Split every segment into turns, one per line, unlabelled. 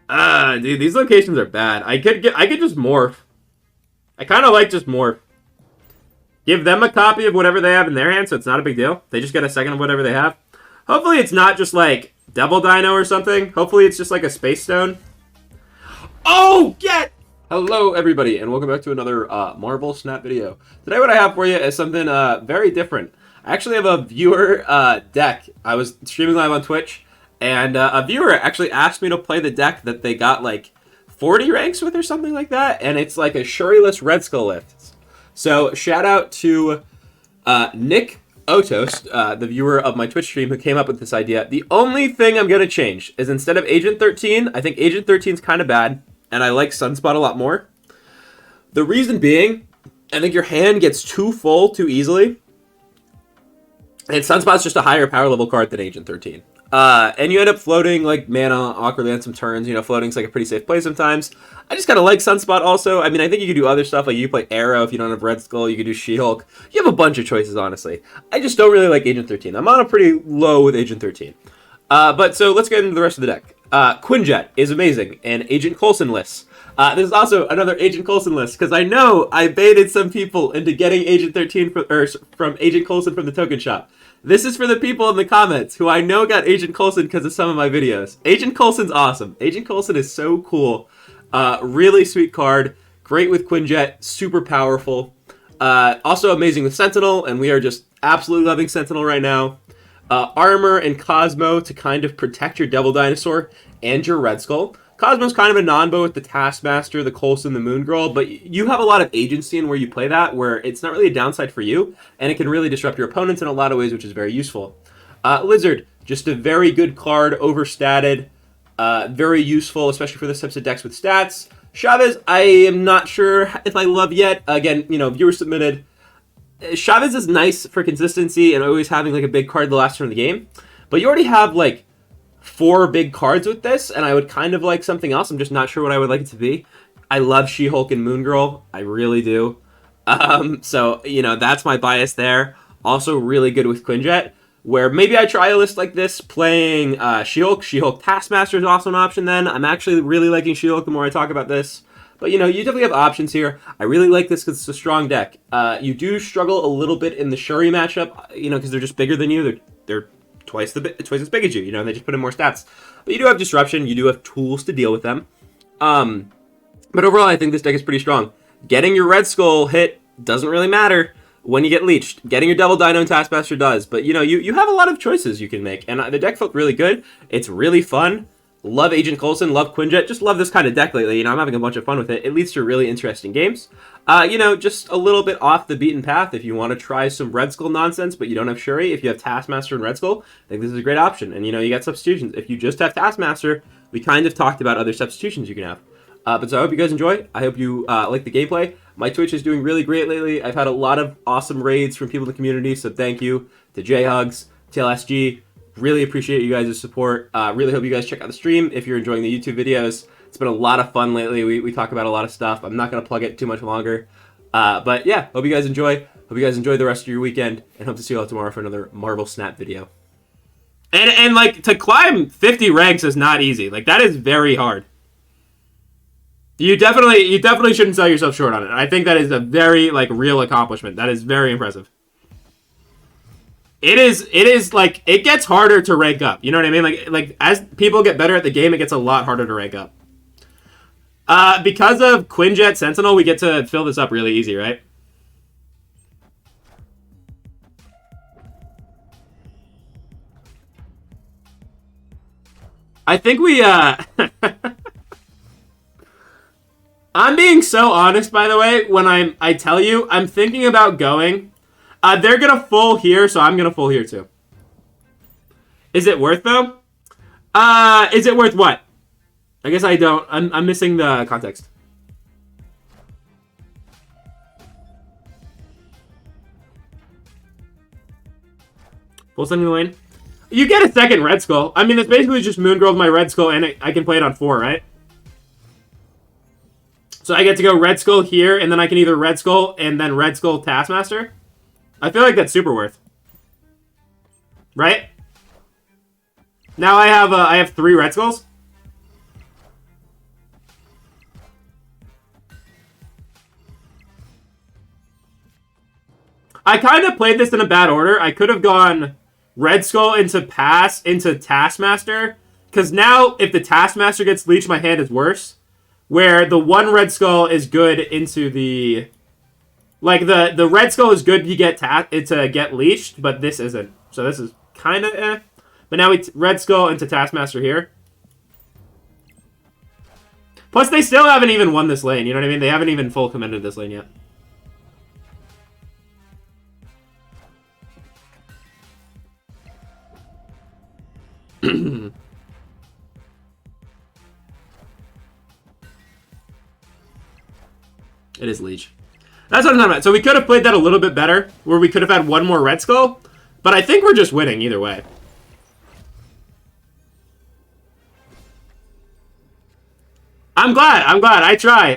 Dude, these locations are bad. I could just morph. I kind of like just morph. Give them a copy of whatever they have in their hand, so it's not a big deal. They just get a second of whatever they have. Hopefully it's not just like Devil Dino or something. Hopefully it's just like a Space Stone. Oh, get! Hello, everybody, and welcome back to another Marvel Snap video. Today what I have for you is something very different. I actually have a viewer deck. I was streaming live on Twitch, and a viewer actually asked me to play the deck that they got like 40 ranks with or something like that, and it's like a Shuri-less Red Skull lift. So shout out to Nick Otos, the viewer of my Twitch stream, who came up with this idea. The only thing I'm going to change is instead of Agent 13, I think Agent 13 is kind of bad, and I like Sunspot a lot more. The reason being, I think your hand gets too full too easily, and Sunspot's just a higher power level card than Agent 13. And you end up floating like mana awkwardly on some turns. You know, floating's like a pretty safe play sometimes. I just kind of like Sunspot also. I mean, I think you could do other stuff. Like you play Arrow if you don't have Red Skull. You could do She-Hulk. You have a bunch of choices, honestly. I just don't really like Agent 13. I'm on a pretty low with Agent 13. But so let's get into the rest of the deck. Quinjet is amazing, and Agent Coulson lists. There's also another Agent Coulson list, because I know I baited some people into getting Agent 13 from Agent Coulson from the token shop. This is for the people in the comments who I know got Agent Coulson because of some of my videos. Agent Coulson's awesome. Agent Coulson is so cool. Really sweet card. Great with Quinjet. Super powerful. Also amazing with Sentinel, and we are just absolutely loving Sentinel right now. Armor and Cosmo to kind of protect your Devil Dinosaur and your Red Skull. Cosmo's kind of a non-bow with the Taskmaster, the Coulson, the Moon Girl, but you have a lot of agency in where you play that, where it's not really a downside for you, and it can really disrupt your opponents in a lot of ways, which is very useful. Lizard, just a very good card, overstatted, very useful, especially for this types of decks with stats. Chavez, I am not sure if I love yet. Again, you know, viewer submitted. Chavez is nice for consistency and always having like a big card the last turn of the game, but you already have like 4 big cards with this, and I would kind of like something else. I'm just not sure what I would like it to be. I love She-Hulk and Moon Girl. I really do. So, you know, that's my bias there. Also really good with Quinjet, where maybe I try a list like this playing She-Hulk. She-Hulk Taskmaster is also an option then. I'm actually really liking She-Hulk the more I talk about this. But, you know, you definitely have options here. I really like this because it's a strong deck. You do struggle a little bit in the Shuri matchup, you know, because they're just bigger than you. They're twice as big as you, you know, and they just put in more stats. But you do have disruption, you do have tools to deal with them. But overall, I think this deck is pretty strong. Getting your Red Skull hit doesn't really matter when you get leeched. Getting your Devil Dino and Taskmaster does. But, you know, you have a lot of choices you can make. And the deck felt really good. It's really fun. Love Agent Coulson, love Quinjet. Just love this kind of deck lately. You know, I'm having a bunch of fun with it. It leads to really interesting games. You know, just a little bit off the beaten path. If you want to try some Red Skull nonsense, but you don't have Shuri, if you have Taskmaster and Red Skull, I think this is a great option. And, you know, you got substitutions. If you just have Taskmaster, we kind of talked about other substitutions you can have. But so I hope you guys enjoy. I hope you like the gameplay. My Twitch is doing really great lately. I've had a lot of awesome raids from people in the community, so thank you to J-Hugs, TLSG. Really appreciate you guys' support. Really hope you guys check out the stream if you're enjoying the YouTube videos. It's been a lot of fun lately. We talk about a lot of stuff. I'm not going to plug it too much longer. But yeah, hope you guys enjoy. Hope you guys enjoy the rest of your weekend, and hope to see you all tomorrow for another Marvel Snap video. And like, to climb 50 ranks is not easy. Like, that is very hard. You definitely shouldn't sell yourself short on it. I think that is a very, like, real accomplishment. That is very impressive. It is like, it gets harder to rank up. You know what I mean? Like as people get better at the game, it gets a lot harder to rank up. Because of Quinjet Sentinel, we get to fill this up really easy, right? I think we, I'm being so honest, by the way, when I tell you, I'm thinking about going. They're gonna full here, so I'm gonna full here too. Is it worth though? Is it worth what? I guess I don't. I'm missing the context. Full Sunny Lane. You get a second Red Skull. I mean, it's basically just Moon Girl with my Red Skull, and I can play it on 4, right? So I get to go Red Skull here, and then I can either Red Skull and then Red Skull Taskmaster. I feel like that's super worth. Right? Now I have 3 Red Skulls. I kind of played this in a bad order. I could have gone Red Skull into Taskmaster. Because now, if the Taskmaster gets leeched, my hand is worse. Where the one Red Skull is good into the... Like, the Red Skull is good to get leeched, but this isn't. So this is kind of eh. But now we Red Skull into Taskmaster here. Plus, they still haven't even won this lane. You know what I mean? They haven't even full commended this lane yet. It is leech. That's what I'm talking about. So we could have played that a little bit better, where we could have had one more Red Skull, but I think we're just winning either way. I'm glad. I try.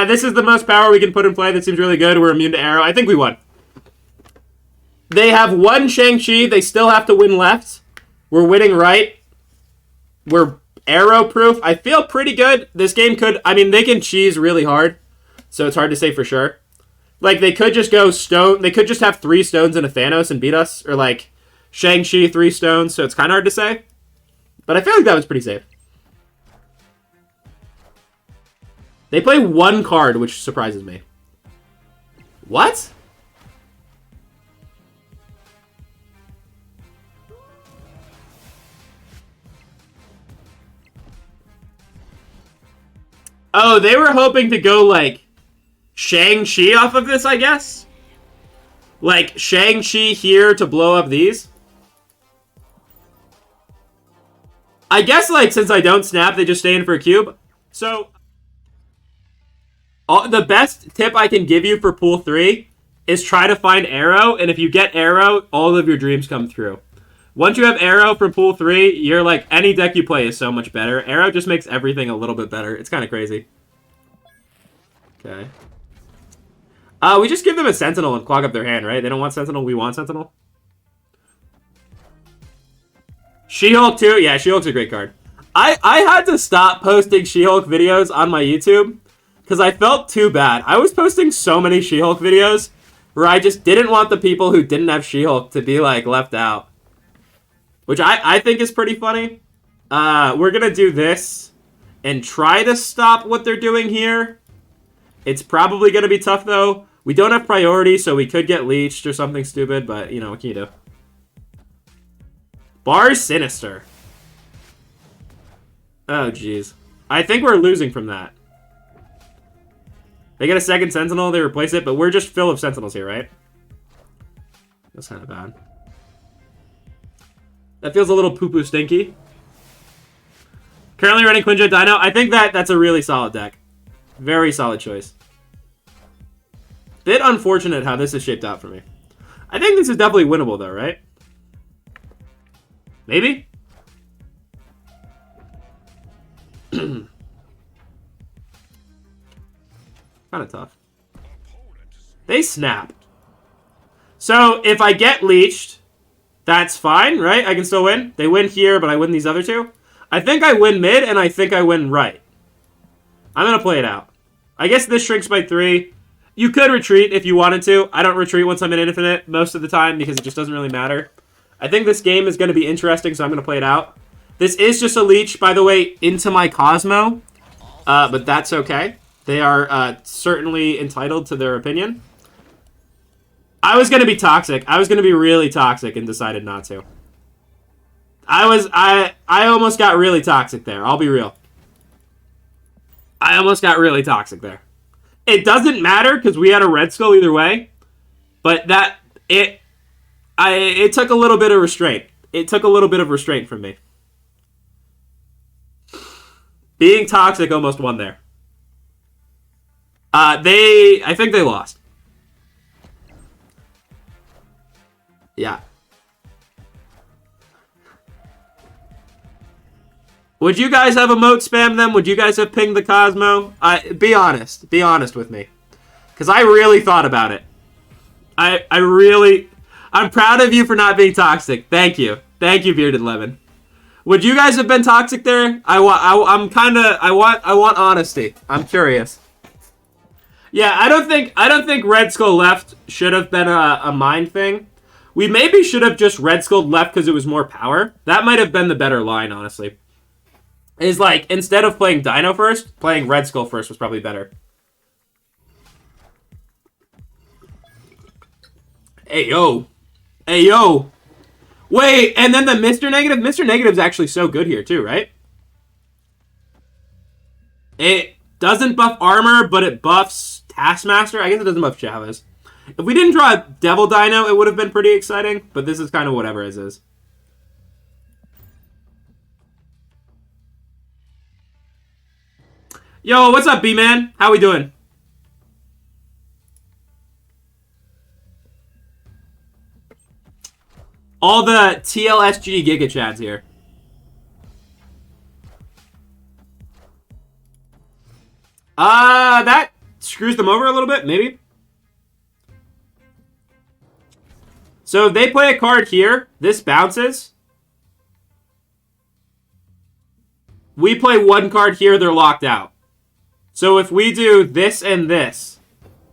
This is the most power we can put in play. That seems really good. We're immune to arrow. I think we won. They have one Shang-Chi. They still have to win left. We're winning right. We're arrow-proof. I feel pretty good. This game could... I mean, they can cheese really hard, so it's hard to say for sure. Like, they could just go stone... They could just have 3 stones and a Thanos and beat us. Or, like, Shang-Chi, 3 stones, so it's kind of hard to say. But I feel like that was pretty safe. They play 1 card, which surprises me. What? Oh, they were hoping to go, like, Shang-Chi off of this, I guess? Like, Shang-Chi here to blow up these? I guess, like, since I don't snap, they just stay in for a cube. So, the best tip I can give you for pool 3 is try to find arrow, and if you get arrow, all of your dreams come true. Once you have arrow from pool 3, you're like, any deck you play is so much better. Arrow just makes everything a little bit better. It's kind of crazy. Okay. We just give them a Sentinel and clog up their hand, right? They don't want Sentinel, we want Sentinel. She-Hulk too? Yeah, She-Hulk's a great card. I had to stop posting She-Hulk videos on my YouTube because I felt too bad. I was posting so many She-Hulk videos where I just didn't want the people who didn't have She-Hulk to be, like, left out. Which I think is pretty funny. We're going to do this and try to stop what they're doing here. It's probably going to be tough, though. We don't have priority, so we could get leeched or something stupid, but, you know, what can you do? Bar Sinister. Oh, jeez. I think we're losing from that. They get a second Sentinel, they replace it, but we're just full of Sentinels here, right? That's kind of bad. That feels a little poo-poo stinky. Currently running Quinjet Dino. I think that's a really solid deck. Very solid choice. Bit unfortunate how this is shaped out for me. I think this is definitely winnable, though, right? Maybe? Kind of tough. They snap. So, if I get leeched, that's fine, right? I can still win. They win here, but I win these other two. I think I win mid, and I think I win right. I'm going to play it out. I guess this shrinks by 3. You could retreat if you wanted to. I don't retreat once I'm in infinite most of the time because it just doesn't really matter. I think this game is going to be interesting, so I'm going to play it out. This is just a leech, by the way, into my Cosmo, but that's okay. They are certainly entitled to their opinion. I was going to be toxic. I was going to be really toxic and decided not to. I almost got really toxic there. I'll be real. I almost got really toxic there. It doesn't matter because we had a Red Skull either way, but it took a little bit of restraint. It took a little bit of restraint from me. Being toxic almost won there. I think they lost. Yeah. Would you guys have emote spam them? Would you guys have pinged the Cosmo? Be honest. Be honest with me. Because I really thought about it. I'm proud of you for not being toxic. Thank you. Thank you, Bearded Lemon. Would you guys have been toxic there? I want honesty. I'm curious. Yeah, I don't think Red Skull left should have been a mind thing. We maybe should have just Red Skull left because it was more power. That might have been the better line, honestly. Is like, instead of playing Dino first, playing Red Skull first was probably better. Hey, yo. Hey, yo. Wait, and then the Mr. Negative? Mr. Negative's actually so good here, too, right? It doesn't buff armor, but it buffs Taskmaster. I guess it doesn't buff Chavez. If we didn't draw a Devil Dino, it would have been pretty exciting, but this is kind of whatever it is. Yo, what's up, B-Man? How we doing? All the TLSG Giga Chads here. That screws them over a little bit, maybe. So if they play a card here, this bounces. We play one card here, they're locked out. So if we do this and this,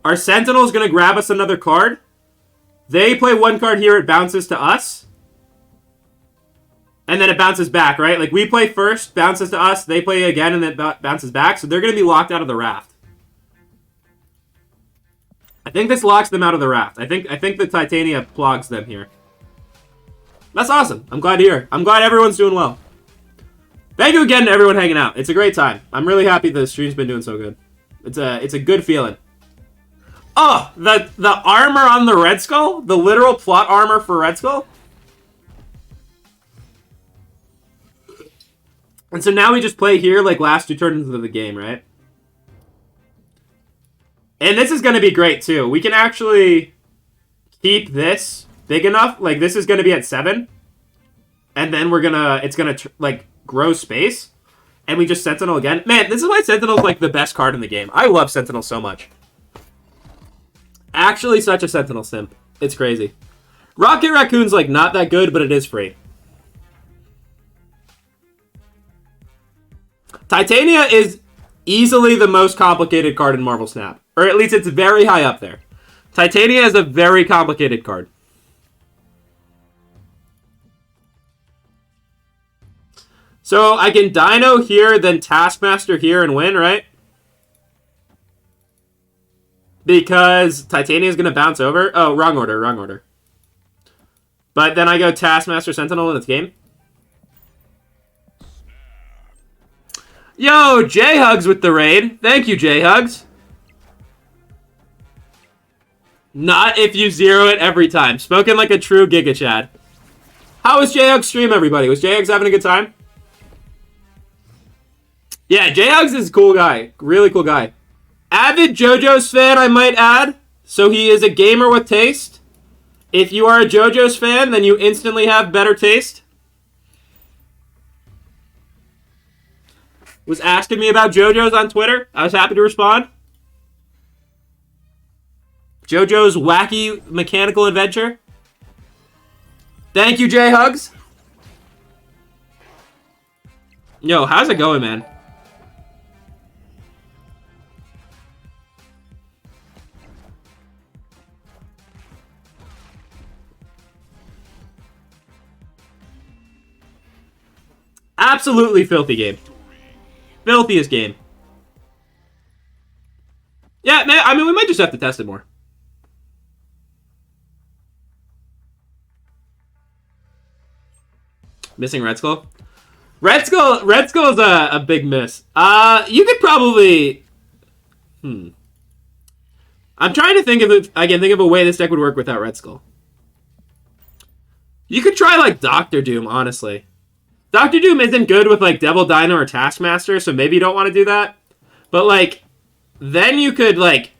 our Sentinel's going to grab us another card. They play one card here, it bounces to us. And then it bounces back, right? Like, we play first, bounces to us, they play again, and then bounces back. So they're going to be locked out of the raft. I think this locks them out of the raft. I think the Titania plogs them here. That's awesome. I'm glad to hear. I'm glad everyone's doing well. Thank you again to everyone hanging out. It's a great time. I'm really happy the stream's been doing so good. It's a good feeling. Oh, the armor on the Red Skull? The literal plot armor for Red Skull? And so now we just play here like last two turns of the game, right? And this is going to be great, too. We can actually keep this big enough. Like, this is going to be at 7. And then it's going to, like, grow space. And we just Sentinel again. Man, this is why Sentinel's, like, the best card in the game. I love Sentinel so much. Actually, such a Sentinel simp. It's crazy. Rocket Raccoon's, like, not that good, but it is free. Titania is easily the most complicated card in Marvel Snap. Or at least it's very high up there. Titania is a very complicated card. So I can Dino here, then Taskmaster here and win, right? Because Titania is going to bounce over. Oh, wrong order, wrong order. But then I go Taskmaster Sentinel in this game. Yo, J-Hugs with the raid. Thank you, J-Hugs. Not if you zero it every time. Spoken like a true Giga Chad. How was J-Hugs stream, everybody? Was J-Hugs having a good time? Yeah, J-Hugs is a cool guy. Really cool guy. Avid JoJo's fan, I might add. So he is a gamer with taste. If you are a JoJo's fan, then you instantly have better taste. Was asking me about JoJo's on Twitter. I was happy to respond. JoJo's wacky mechanical adventure. Thank you, J-Hugs. Yo, how's it going, man? Absolutely filthy game. Filthiest game. Yeah, man, I mean, we might just have to test it more. Missing Red Skull? Red Skull is a big miss. You could probably... I'm trying to think if I can think of a way this deck would work without Red Skull. You could try, like, Doctor Doom, honestly. Doctor Doom isn't good with, like, Devil Dino or Taskmaster, so maybe you don't want to do that. But, like, then you could, like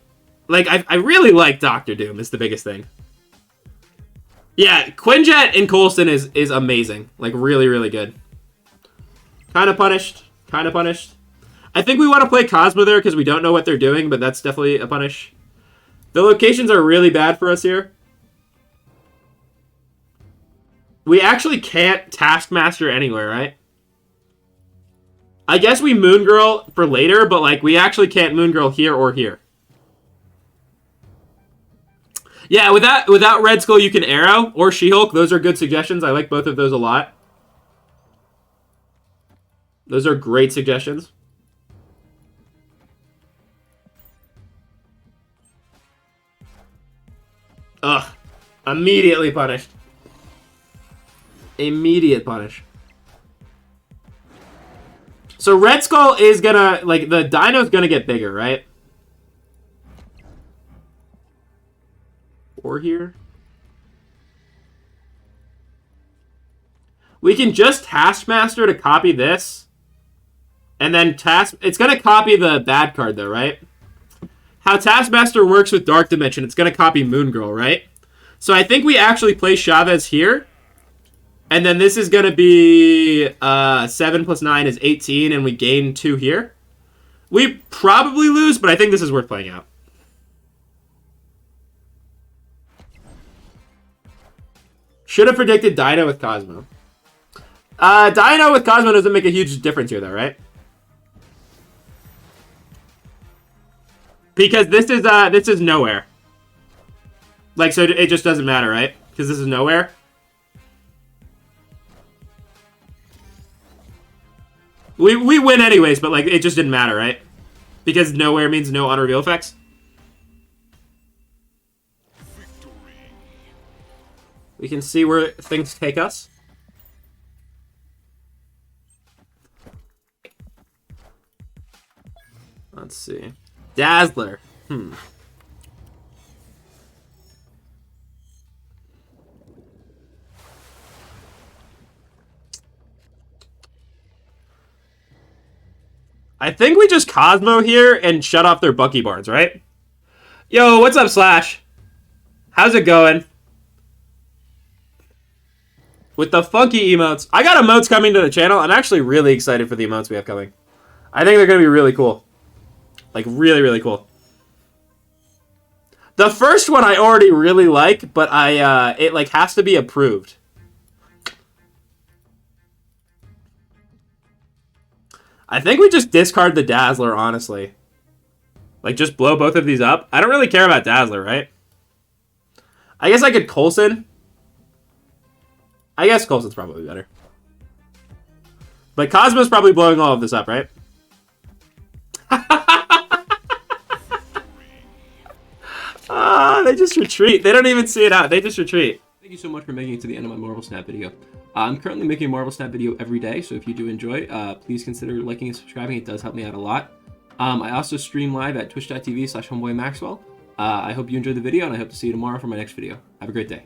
I really like Doctor Doom is the biggest thing. Yeah, Quinjet and Coulson is amazing. Like, really, really good. Kind of punished. Kind of punished. I think we want to play Cosmo there because we don't know what they're doing, but that's definitely a punish. The locations are really bad for us here. We actually can't Taskmaster anywhere, right? I guess we Moon Girl for later, but, like, we actually can't Moon Girl here or here. Yeah, without Red Skull, you can Arrow or She-Hulk. Those are good suggestions. I like both of those a lot. Those are great suggestions. Ugh. Immediately punished. Immediate punish. So Red Skull is gonna, like, the Dino's gonna get bigger, right? Or here. We can just Taskmaster to copy this. And then it's gonna copy the bad card though, right? How Taskmaster works with Dark Dimension, it's gonna copy Moon Girl, right? So I think we actually play Chavez here. And then this is going to be 7 plus 9 is 18, and we gain 2 here. We probably lose, but I think this is worth playing out. Should have predicted Dino with Cosmo. Dino with Cosmo doesn't make a huge difference here, though, right? Because this is nowhere. Like, so it just doesn't matter, right? Because this is nowhere. We win anyways, but like it just didn't matter, right? Because nowhere means no on-reveal effects. Victory. We can see where things take us. Let's see. Dazzler. I think we just Cosmo here and shut off their Bucky Barnes, right? Yo, what's up, Slash? How's it going? With the funky emotes. I got emotes coming to the channel. I'm actually really excited for the emotes we have coming. I think they're going to be really cool. Like, really, really cool. The first one I already really like, but it like has to be approved. I think we just discard the Dazzler, honestly. Like, just blow both of these up. I don't really care about Dazzler, right? I guess I could Coulson. I guess Coulson's probably better. But Cosmo's probably blowing all of this up, right? They just retreat. They don't even see it out. They just retreat. Thank you so much for making it to the end of my Marvel Snap video. I'm currently making a Marvel Snap video every day, so if you do enjoy, please consider liking and subscribing. It does help me out a lot. I also stream live at twitch.tv/homeboymaxwell. I hope you enjoyed the video, and I hope to see you tomorrow for my next video. Have a great day.